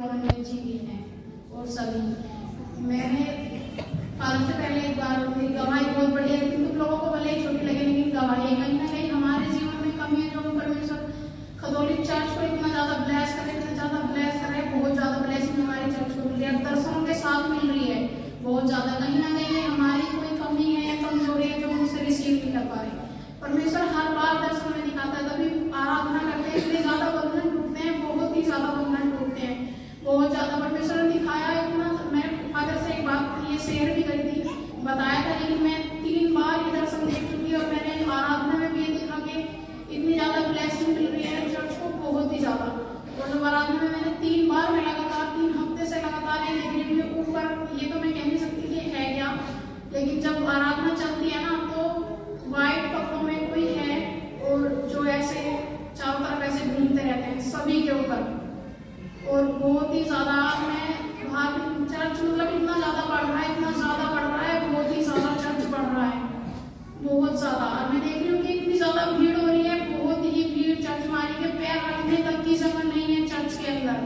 जी भी हैं और सभी मैंने फादर से पहले एक बार गवाही बहुत बढ़िया है, किंतु लोगों को भले ही छोटी लगे, लेकिन गवाही कहीं ना कहीं हमारे जीवन में कमी है। जो परमेश्वर कैथोलिक चर्च को इतना ज्यादा ब्लेस करे, इतना ज्यादा ब्लेस करे, बहुत ज्यादा ब्लेसिंग हमारी चर्च को मिल रही है, दर्शनों के साथ मिल रही है बहुत ज्यादा। कहीं ना कहीं हमारी कोई कमी है या कमजोरी है जो उनसे रिसीव नहीं कर पा रहे। परमेश्वर हर बार दर्शन में दिखाता है, तभी आराधना करते हैं, इतने ज्यादा बंधन टूटते हैं, बहुत ही ज्यादा बंधन टूटते हैं, बहुत ज्यादा। परमेश्वर ने दिखाया इतना। मैं फादर से एक बात ये शेयर भी करी थी, बताया था, लेकिन मैं 3 बार ये दर्शन देख चुकी और मैंने आराधना में भी ये देखा कि इतनी ज्यादा ब्लेसिंग मिल रही है चर्च को, बहुत ही ज्यादा। और जब आराधना में मैंने 3 बार में लगातार 3 हफ्ते से लगातार ये देख रही हूँ ऊपर, ये तो मैं कह नहीं सकती कि है क्या, लेकिन जब आराधना चलती है ना तो व्हाइट कपड़ों में कोई है और जो ऐसे चारों तरफ ऐसे घूमते रहते हैं सभी के ऊपर। और बहुत ही ज्यादा मैं चर्च मतलब इतना ज्यादा बढ़ रहा है, इतना ज्यादा बढ़ रहा है, बहुत ही ज्यादा चर्च बढ़ रहा है, बहुत ज्यादा। और मैं देख रही हूँ कि इतनी ज्यादा भीड़ हो रही है, बहुत ही भीड़, चर्च मारी के पैर रखने तक की जगह नहीं है चर्च के अंदर।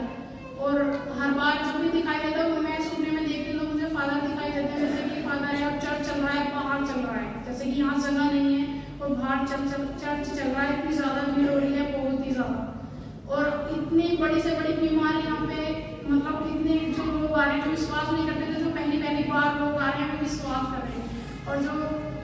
और हर बार जब भी दिखाई देता है मैं सुनने में देख रही हूँ, मुझे फादर दिखाई देते हैं, जैसे कि फादर है और चर्च चल रहा है, बाहर चल रहा है, जैसे कि यहाँ जगह नहीं है और बाहर चर्च चल रहा है, इतनी ज्यादा भीड़ हो रही है, बहुत ही ज्यादा। और इतनी बड़ी से बड़ी बीमारी यहाँ पे, मतलब इतने जो लोग आ रहे हैं जो विश्वास नहीं करते थे, जो पहली बार लोग आ रहे हैं विश्वास कर रहे हैं। और जो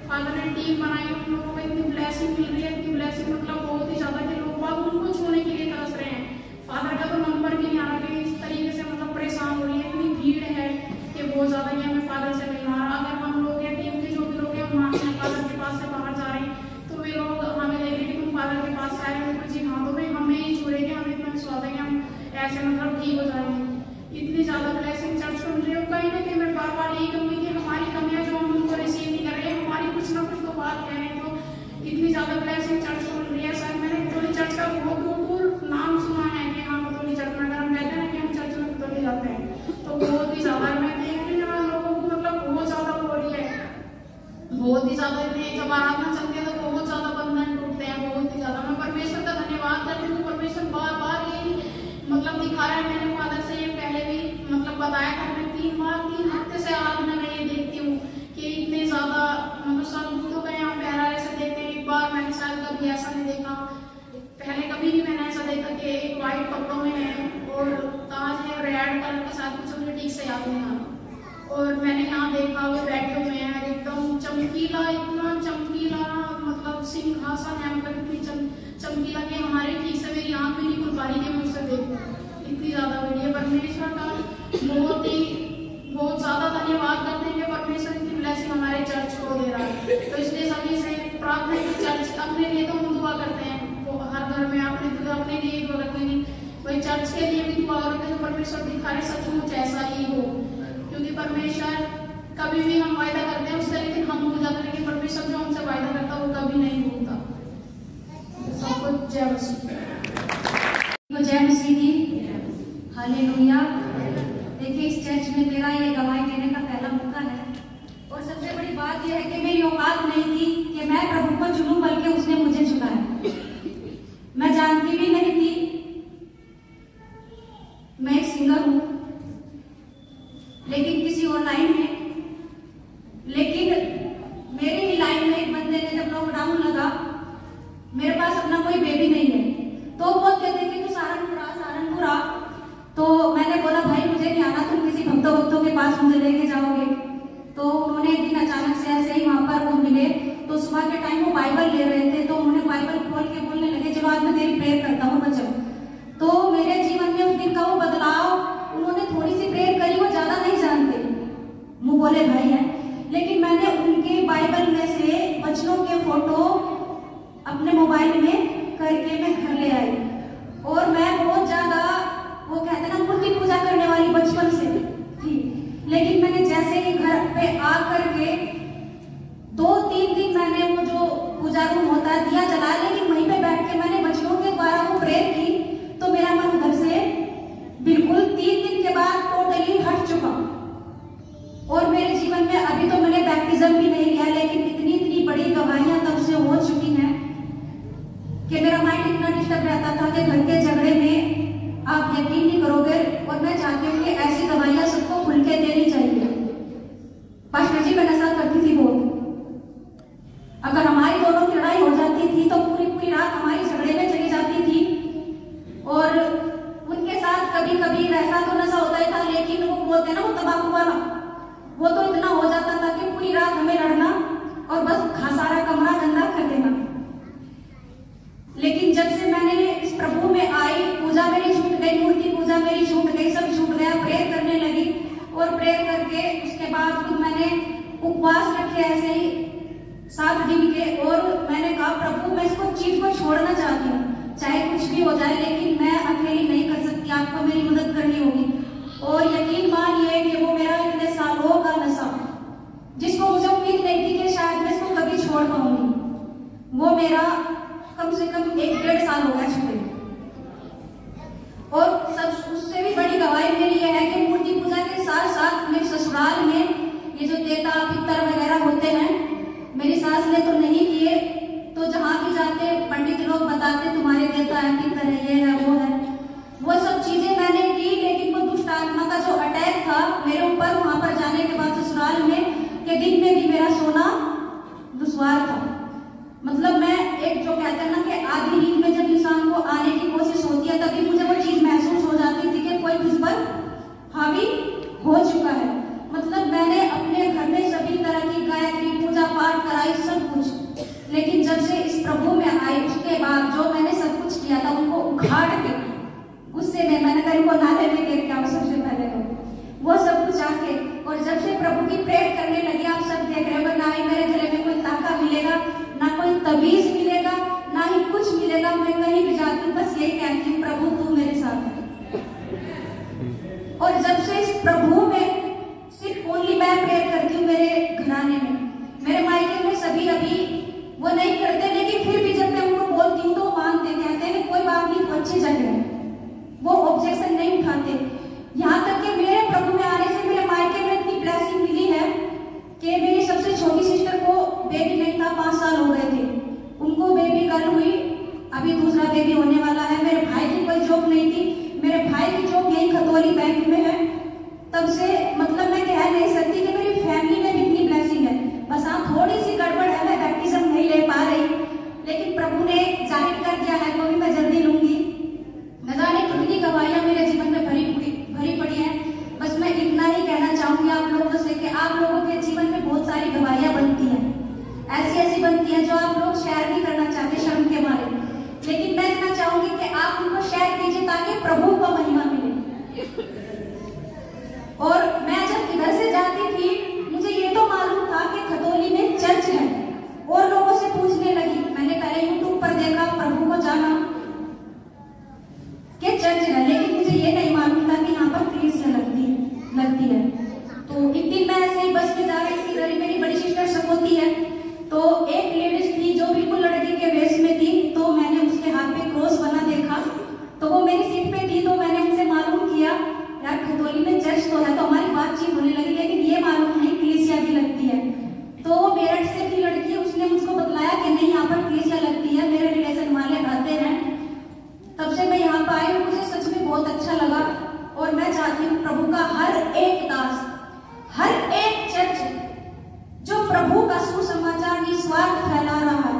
फादर ने टीम बनाई उन लोगों को इतनी ब्लेसिंग मिल रही है, इतनी ब्लेसिंग मतलब बहुत ही ज्यादा कि लोग बाग उनको छूने के लिए तरस रहे हैं। फादर का तो नंबर भी नहीं आ रहा, इस तरीके से मतलब परेशान हो रही है, इतनी भीड़ है कि बहुत ज्यादा कि हमें फादर से मिलना। अगर हम लोग या टीम के जो भी लोग हैं वहाँ से फादर के पास से बाहर जा रहे हैं तो वे लोग हमें देख रहे कि तुम फादर के पास से आए हो, जी हाँ, तो वे हमें ही छुड़ेंगे, हमें इतना विश्वास है कि हम ऐसे मतलब ठीक हो जाएंगे। इतनी ज्यादा ब्लेसिंग चर्च को मिल रही है। कहीं ना कहीं मैं बार बार यही कहूंगी कि हमारी कमियां जो हम उनको रिसीव नहीं कर रहे हैं, हमारी कुछ ना कुछ तो बात कह रहे हैं, तो इतनी ज्यादा ब्लेसिंग चर्च को मिल रही है। सर मैंने कैथोलिक चर्च का बहुत दूर नाम सुना है कि हाँ कैथोलिक चर्च में, अगर हम कहते हैं कि हम चर्च में कैथोलिक जाते हैं तो बहुत ही ज्यादा मैं देख रही हूँ लोगों को, मतलब बहुत ज्यादा हो रही है, बहुत ही ज्यादा। जब आराधना चलती है तो बहुत ज्यादा बंधन टूटते हैं, बहुत ही ज्यादा। मैं परमेश्वर का धन्यवाद करती हूँ, परमेश्वर बार बार यही मतलब दिखा रहा है। मैंने फादर से ये पहले भी मतलब बताया था, मैं 3 हफ्ते से आराधना में ये देखती हूँ कि इतने ज्यादा मतलब सब तो गए यहाँ पहरा ऐसे देखते हैं। एक बार मैंने शायद कभी ऐसा नहीं देखा, पहले कभी भी मैंने ऐसा देखा कि एक व्हाइट कपड़ों में है और ताज है रेड कलर का, शायद कुछ मुझे ठीक से याद नहीं आ रहा। और मैंने यहाँ देखा वो बैठे हुए हैं एकदम चमकीला, इतना चमकीला, मतलब सिंहासन है मतलब इतनी चमकीला कि हमारे ठीक से मेरी आंख भी नहीं खुल पा रही कि मैं उसे देखूं, इतनी ज्यादा बढ़िया। परमेश्वर का बहुत ज्यादा धन्यवाद करते हैं कि परमेश्वर इतनी ब्लेसिंग हमारे चर्च को दे रहा है। तो इसलिए सभी से प्रार्थना की चर्च अपने लिए तो हम दुआ करते हैं, वो हर घर में अपने लिए दुआ करते हैं, वही चर्च के लिए भी दुआ करोगे तो परमेश्वर दिखाए सचमुच ऐसा ही हो। क्योंकि परमेश्वर कभी भी हम वायदा करते हैं उससे, लेकिन हम भूल जाते हैं कि परमेश्वर जो हमसे वायदा करता है वो कभी नहीं भूलता। सबको जय मसीह, जय मसीह की, हालेलुया। देखिए इस चर्च में मेरा ये गवाही देने का पहला मौका है और सबसे बड़ी बात यह है कि मेरी औकात नहीं थी कि मैं प्रभु को चुनूं, बल्कि उसने मुझे चुना है। मैं जानती भी नहीं थी, मैं एक सिंगर हूं लेकिन किसी और लाइन में, लेकिन मेरी ही लाइन में एक बंदे ने जब लॉकडाउन लगा, मेरे पास अपना कोई बेबी नहीं है, तो बहुत कहते कि तू सहारनपुर आ। तो मैंने बोला भाई मुझे नहीं आना, तुम किसी भक्तों के पास मुझे लेके जाओगे। तो उन्होंने एक दिन अचानक से ऐसे ही वहां पर वो मिले, तो सुबह के टाइम वो बाइबल ले रहे थे, तो उन्होंने बाइबल खोल के बोलने लगे चलो आज मैं तेरी प्रेयर करता हूँ बच्चों। तो मेरे जीवन में उस दिन का वो बदलाव, उन्होंने थोड़ी सी प्रेयर करी, वो ज्यादा नहीं जानते, मुंह बोले भाई है, लेकिन मैंने उनके बाइबल में से वचनों के फोटो अपने मोबाइल में करके मैं घर ले आई। और मैं बहुत ज्यादा वो कहते ना मूर्ति पूजा करने वाली बचपन से थी, लेकिन मैंने जैसे ही घर पे आकर के 2-3 दिन मैंने वो जो पूजा रूम होता है दिया जलाया, लेकिन वहीं पे बैठ के मैंने वचनों के द्वारा वो प्रेयर की, तो मेरा मन उधर से बिल्कुल 3 दिन के बाद टोटली हट चुका। और मेरे जीवन में अभी तो मैंने बैप्टिज्म भी नहीं लिया, लेकिन इतनी बड़ी गवाहियां तब से हो चुकी हैं कि मेरा माइंड इतना डिस्टर्ब रहता था कि घर के झगड़े में आप यकीन नहीं करोगे। और मैं कभी कभी वैसा तो नशा होता ही था, लेकिन वो बोलते हैं ना वो तंबाकू वाला, वो तो इतना हो जाता था कि पूरी रात हमें लड़ना और बस सारा कमरा गंदा कर देना। लेकिन जब से मैंने इस प्रभु में आई, पूजा मेरी छूट गई, मूर्ति पूजा मेरी छूट गई, सब छूट गया, प्रेयर करने लगी। और प्रेयर करके उसके बाद फिर मैंने उपवास रखे ऐसे ही 7 दिन के, और मैंने कहा प्रभु मैं इसको चीज को छोड़ना चाहती हूँ, चाहे कुछ भी हो जाए, लेकिन मैं अकेली नहीं कर सकती, आपको मेरी मदद करनी होगी। और यकीन मानिए कि वो मेरा इतने सालों का नशा, जिसको मुझे उम्मीद नहीं थी कि शायद मैं इसको कभी छोड़ पाऊंगी, वो मेरा कम से कम 1-1.5 साल हो गया छूटे। और सब उससे भी बड़ी गवाही मेरी यह है कि मूर्ति पूजा के साथ साथ मेरे ससुराल में ये जो देवता पितर वगैरह होते हैं, मेरी सास ने तो नहीं किए, तो जहाँ भी जाते पंडित लोग बताते तुम्हारे देवता है, पितर है, ये है, वो सब चीजें मैंने की। लेकिन वो दुष्ट आत्मा का जो अटैक था मेरे ऊपर, वहां पर जाने के बाद ससुराल में के दिन में भी मेरा सोना दुश्वार था। मतलब मैं एक जो कहते हैं ना कि आधी नींद में जब इंसान को आने की कोशिश होती है, तभी मुझे वो चीज महसूस हो जाती थी कि कोई मुझ पर हावी हो चुका है। मतलब मैंने अपने घर में सभी तरह की गायत्री पूजा पाठ कराई, सब कुछ, लेकिन जब से इस प्रभु में आई उसके बाद जो मैंने सब कुछ किया था उनको उखाड़ के गुस्से में मैंने कहा इनको नाले में गिर गया सबसे पहले तो वो सब कुछ आके। और जब से प्रभु की प्रेयर करने लगी, आप सब देख रहे हो, ना ही मेरे गले में कोई ताका मिलेगा, ना कोई तबीज मिलेगा, ना ही कुछ मिलेगा। मैं कहीं भी जाती हूँ बस यही कहती हूँ प्रभु तू मेरे साथ है। और जब से इस प्रभु में सिर्फ ओनली मैं प्रेयर करती हूँ, मेरे घराने में, मेरे मायके में सभी अभी वो नहीं करते, लेकिन फिर भी जब मैं उनको बोलती हूँ तो मानते, कहते हैं कोई बात नहीं, तो अच्छी जगह है, वो ऑब्जेक्शन नहीं उठाते। यहाँ तक कि मेरे प्रभु में आने से मेरे मायके में इतनी ब्लेसिंग मिली है कि मेरी सबसे छोटी सिस्टर को बेबी नहीं था, 5 साल हो गए थे, उनको बेबी गर्ल हुई, अभी दूसरा बेबी होने वाला है। मेरे भाई की कोई जॉब नहीं थी, मेरे भाई की जॉब यही खतौली बैंक में है। तब से मतलब मैं कह नहीं सकती कि मेरी फैमिली में भी इतनी ब्लेसिंग है। बस हाँ थोड़ी सी गड़बड़ है, मैं बैप्टिज्म नहीं ले पा रही, लेकिन प्रभु ने जाहिर कर दिया है, वो भी मैं जल्दी लूंगी। न जाने कितनी गवाहियां मेरे जीवन में भरी पड़ी है। बस मैं इतना ही कहना चाहूंगी आप लोगों से कि आप लोगों के जीवन में बहुत सारी गवाहियां बनती हैं, ऐसी बनती हैं जो आप लोग शेयर नहीं करना चाहते शर्म के मारे, लेकिन मैं इतना चाहूंगी कि आप उनको शेयर कीजिए ताकि प्रभु को महिमा मिले। और मैं जब इधर से जाती थी मुझे ये तो मालूम था कि खतौली में चर्च है, और लोगों से पूछने लगी, मैंने पहले यूट्यूब पर देखा, प्रभु को जाना कि चर्च है, लेकिन मुझे ये नहीं मालूम था कि यहाँ पर कलीसिया लगती है। तो एक दिन मैं ऐसे ही बस में जा रही थी, इधर ही मेरी बड़ी सिस्टर सकोती है, तो एक लेडीज थी जो बिल्कुल लड़की के वेश में थी, तो मैंने उसके हाथ पे क्रॉस बना देखा, तो वो मेरी सीट पे थी, तो मैंने उनसे मालूम किया यार खतौली में चर्च तो है, तो हमारी बातचीत होने लगी, लेकिन ये मालूम नहीं कलीसिया भी लगती है। तो वो मेरठ से थी लड़की, उसने मुझको बतलाया कि नहीं यहाँ पर कलीसिया लगती है, मेरे रिलेशन वाले आते हैं। तब से मैं यहाँ पर आई और मुझे सच में बहुत अच्छा लगा। और मैं चाहती हूँ प्रभु का हर एक दास, हर एक चर्च जो प्रभु का सुसमाचार निस्वार्थ फैला रहा है,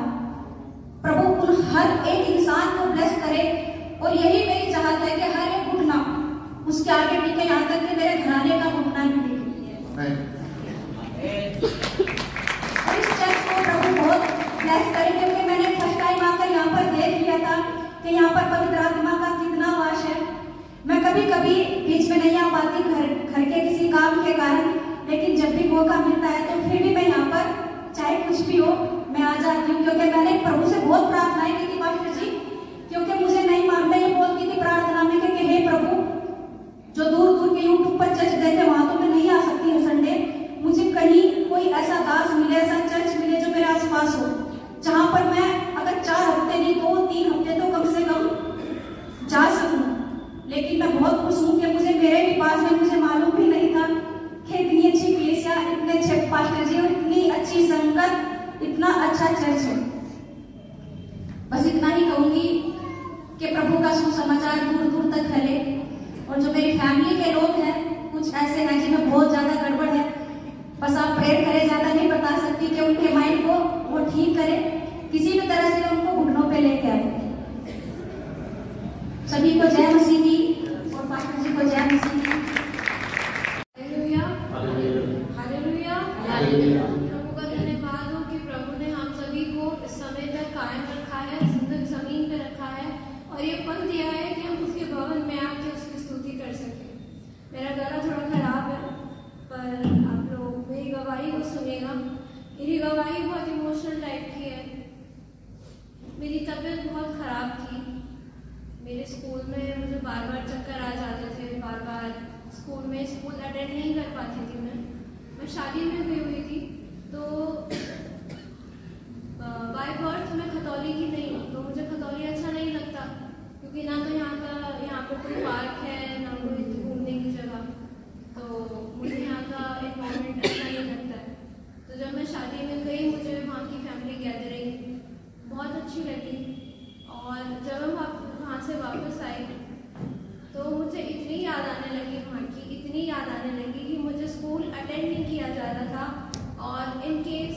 प्रभु उन हर एक इंसान को ब्लेस करे। और यही मेरी चाहत है कि हर एक घुटना उसके आगे टिके, यहाँ तक कि मेरे घराने का घुटना भी टिके। और इस चर्च को प्रभु बहुत ब्लेस करे, क्योंकि मैंने फर्स्ट टाइम आकर यहाँ पर देख लिया था कि यहाँ पर पवित्र आत्मा का कितना वास है। मैं कभी कभी बीच में नहीं आ पाती घर के किसी काम के कारण, लेकिन जब भी मौका मिलता है तो फिर भी मैं यहाँ पर चाहे कुछ भी हो मैं आ जाती हूँ, क्योंकि मैंने प्रभु से बहुत प्रार्थनाएं की थी पास्टर जी, क्योंकि मुझे नहीं मानता, ये बोलती थी प्रार्थना में कि हे प्रभु जो दूर दूर के यूट्यूब पर चर्च देते वहां तो मैं नहीं आ सकती हूँ संडे, मुझे कहीं कोई ऐसा दास मिले, ऐसा चर्च मिले जो मेरे आसपास हो, जहां पर मैं अगर 4 हफ्ते नहीं 2-3 हफ्ते तो कम से कम जा सकूं। लेकिन मैं बहुत खुश हूं कि मुझे मेरे ही पास में, मुझे मालूम भी नहीं था कि इतनी अच्छी कलीसिया, इतने अच्छे पास्टर जी और इतनी अच्छी संगत, इतना अच्छा चर्च है। बस इतना ही कहूंगी। अटेंड नहीं कर पाती थी। मैं शादी में हुई थी, तो बाय बर्थ मैं खतौली की नहीं हूँ, तो मुझे खतौली अच्छा नहीं लगता, क्योंकि ना तो यहाँ पे कोई पार्क है, ना कोई घूमने की जगह, तो मुझे यहाँ का एनवायरनमेंट अच्छा नहीं लगता है। तो जब मैं शादी में गई, मुझे वहाँ की फैमिली गैदरिंग बहुत अच्छी लगी, और जब मैं वहाँ से वापस आई तो मुझे इतनी याद आने लगी वहाँ की, इतनी याद आने लगी कि मुझे स्कूल अटेंड नहीं किया जा रहा था, और इन केस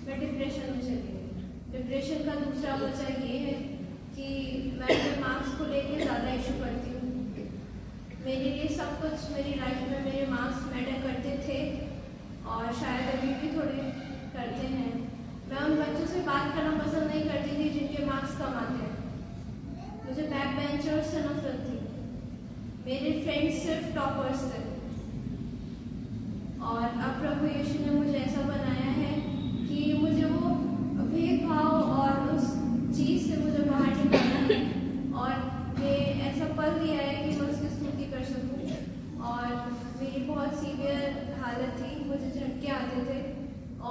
मैं डिप्रेशन में चली गई। डिप्रेशन का दूसरा वजह ये है कि मैं अपने मार्क्स को लेकर ज़्यादा इशू करती हूँ। मेरे लिए सब कुछ मेरी लाइफ में मेरे मार्क्स मैटर करते थे, और शायद अभी भी थोड़े करते हैं। मैं उन बच्चों से बात करना पसंद नहीं करती थी जिनके मार्क्स कम आते हैं। मुझे बैक बेंचर्स से नफरत थी, मेरे फ्रेंड्स सिर्फ टॉपर्स थे। और अब प्रभु यीशु ने मुझे ऐसा बनाया है कि मुझे वो भेदभाव और उस चीज़ से मुझे बाहर निकालना है, और ये ऐसा पल दिया है कि मैं उसकी स्तुति कर सकूं। और मेरी बहुत सीवियर हालत थी, मुझे झटके आते थे,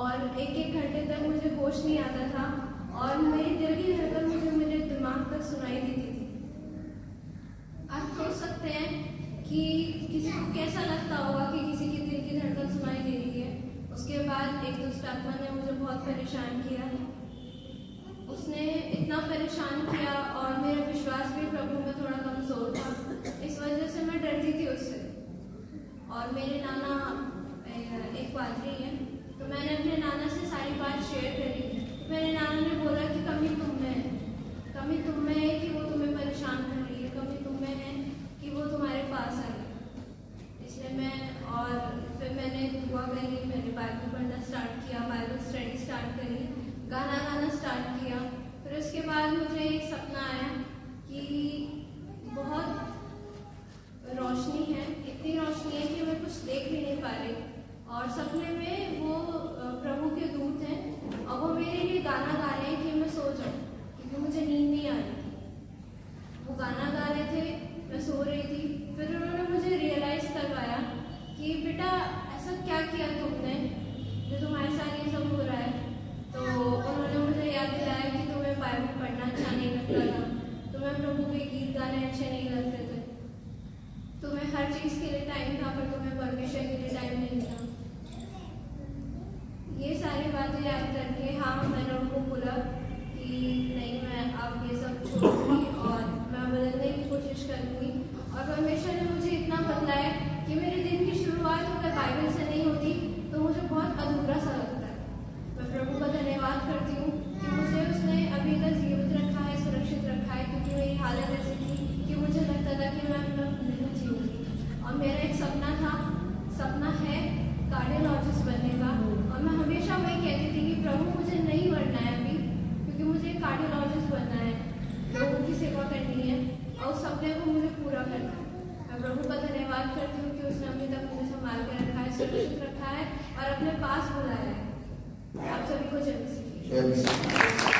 और एक घंटे तक मुझे होश नहीं आता था, और मेरी दिल की धड़कन मुझे मेरे दिमाग तक सुनाई देती थी। आप सोच सकते हैं कि किसी को कैसा लगता होगा कि किसी की दिल की धड़कन सुनाई दे रही है। उसके बाद एक दुष्ट आत्मा ने मुझे बहुत परेशान किया, उसने इतना परेशान किया, और मेरा विश्वास भी प्रभु में थोड़ा कमजोर था, इस वजह से मैं डरती थी उससे। और मेरे नाना एक पादरी हैं, तो मैंने अपने नाना से सारी बात शेयर करी। मेरे नाना ने बोला कि कमी तुम में है, कमी तुम में है कि वो तुम्हें परेशान कर रही है, कमी तुम में है कि वो तुम्हारे पास आई। इसलिए फिर मैंने दुआ करी, मैंने बाइबल पढ़ना स्टार्ट किया, बाइबल स्टडी स्टार्ट करी, गाना गाना स्टार्ट किया। फिर उसके बाद मुझे एक सपना आया कि बहुत रोशनी है, इतनी रोशनी है कि मैं कुछ देख भी नहीं पा रही, और सपने में वो प्रभु के दूत हैं, और वो मेरे लिए गाना गा रहे हैं कि मैं सो जाऊँ, क्योंकि मुझे नींद नहीं आ रही थी। वो गाना गा रहे थे, मैं सो रही थी। फिर उन्होंने मुझे रियलाइज़ करवाया कि बेटा ऐसा क्या किया तुमने जो तुम्हारे साथ ये सब हो रहा है। तो उन्होंने मुझे याद दिलाया कि तुम्हें बाइबल पढ़ना अच्छा नहीं लगता था, तुम्हें प्रभु के गीत गाने अच्छे नहीं लगते थे, तुम्हें हर चीज़ के लिए टाइम था पर तुम्हें परमेश्वर के लिए टाइम नहीं था। ये सारी बातें याद करके हाँ मैंने उनको बोला कि नहीं, मैं अब ये सब छोड़ूंगी और मैं बदलने की कोशिश करूँगी। और परमेश्वर ने मुझे इतना बदलाया कि मेरे दिन की शुरुआत अगर बाइबल से नहीं होती तो मुझे बहुत अधूरा सा लगता है। मैं प्रभु का धन्यवाद करती हूँ कि मुझे उसने अभी तक जीवित रखा है, सुरक्षित रखा है, क्योंकि मेरी हालत ऐसी थी कि मुझे लगता था कि मैं अपना नहीं जीऊँगी। और मेरा एक सपना है कार्डियोलॉजिस्ट बनने का, और मैं हमेशा वही कहती थी कि प्रभु मुझे नहीं मरना है अभी, क्योंकि मुझे कार्डियोलॉजिस्ट बनना है, लोगों की सेवा करनी है, और उस सपने को मुझे पूरा करना है। मैं प्रभु का धन्यवाद करती हूँ कि उसने अभी तक मुझे संभाल के रखा है, सुरक्षित रखा है और अपने पास बुलाया है। आप सभी को जय मसीह।